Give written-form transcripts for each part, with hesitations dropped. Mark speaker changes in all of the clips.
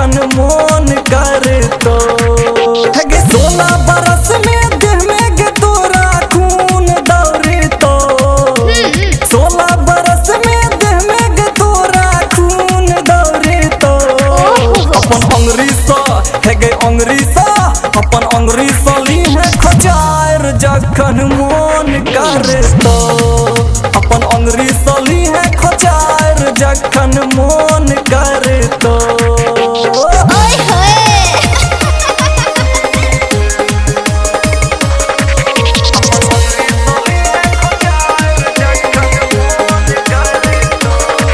Speaker 1: जखन मोन करे तो 16 बरस में देह में गे तोरा खून दौड़े तो 16 बरस में देह में गे तोरा खून दौड़े तो अपन अंगरी सा है गे अंगरी सा अपन अंगरी सली है खचार जखन मोन करे तो अपन अंगरी सली है खचार जखन मोन करे तो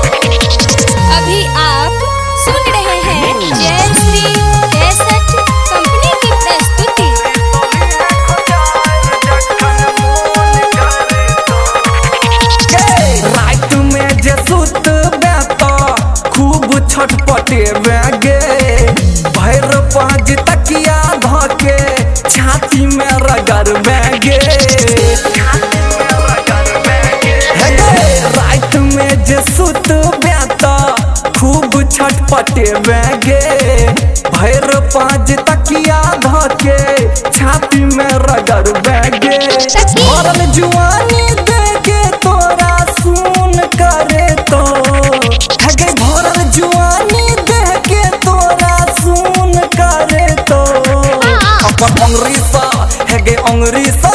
Speaker 2: अभी आप सुन रहे हैं जयश्री कैसेट कंपनी की प्रस्तुति।
Speaker 1: रात में जे सुतबे तो खूब छटपटे गे भैर पाँच तकिया धके छाती में रगड़बे गे रात में जे सुतबे तो खूब छटपटे गे भैर पाँच तकिया धके छाती में रगड़बे गे भरल जुआनी देके तोरा सुन करे तो है भरल जुआनी देके तोरा सुन करे तो अपन अंगरी सा है गे अंगरी सा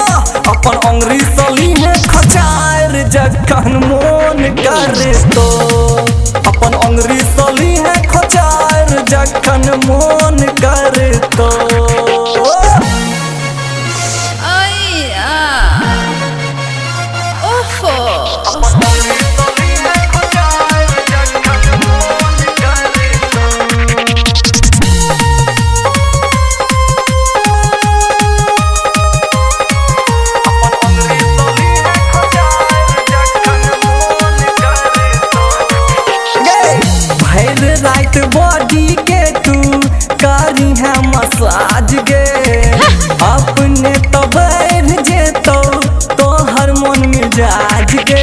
Speaker 1: अपन अंगरी सली है खचार जखन मोन करे तो अपन अंगरी सली है खचार जखन मोन करे तो राइट बॉडी के तू करी है मसाज गे अपने तो बैठ जेतो तो हर मन मिजाज गे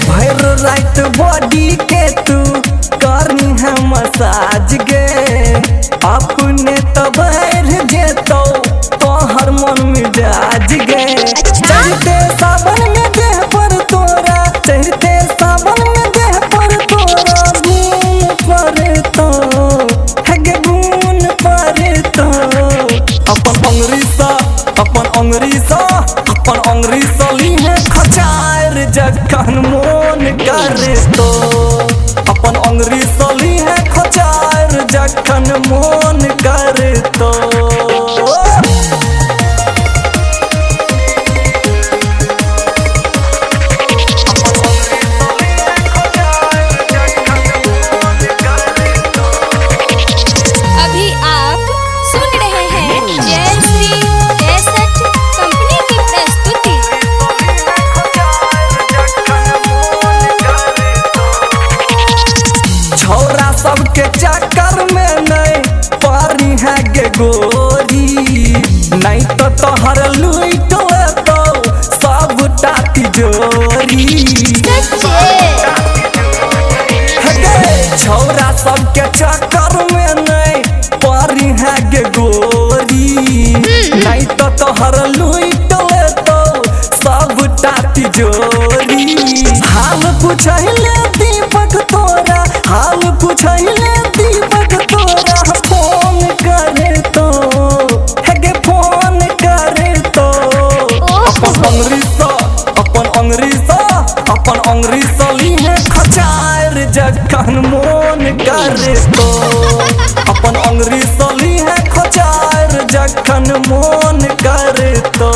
Speaker 1: भैर राइट बॉडी के तू करी है मसाज गे अपने तो बैठ जेतो तो हर मन मिजाज गे चढ़ते सावन में देह पर तोरा चढ़ते सावन में देह पर तोरा गुन परे तो है गे गुन परे तो अपन अंगरी सा अपन अंगरी सा अपन अंगरी सली है खचार जखन मोन करे तो अपन अंगरी सली है खचार जखन मोन करे तो
Speaker 2: अभी आप सुन रहे हैं जयश्री कैसेट कंपनी की प्रस्तुति।
Speaker 1: छौरा सबके चक्कर में नहीं पारी है गे गोरी नहीं तो तोहर लूट तो सब टाटी जोरी छौरा सबके चक्कर में नहीं पारी है गे गोरी नहीं तो तोहर लूट तो सब टाटी जोरी हाल पूछले दीपक तोरा हाल पूछले दीपक तोरा फोन करे तो है गे फोन करे तो अपन अंगरी सा अपन अंगरी सा अपन अंगरी सली है खचार जखन मोन करे तो अपन अंगरी सली है खचार जखन मोन करे तो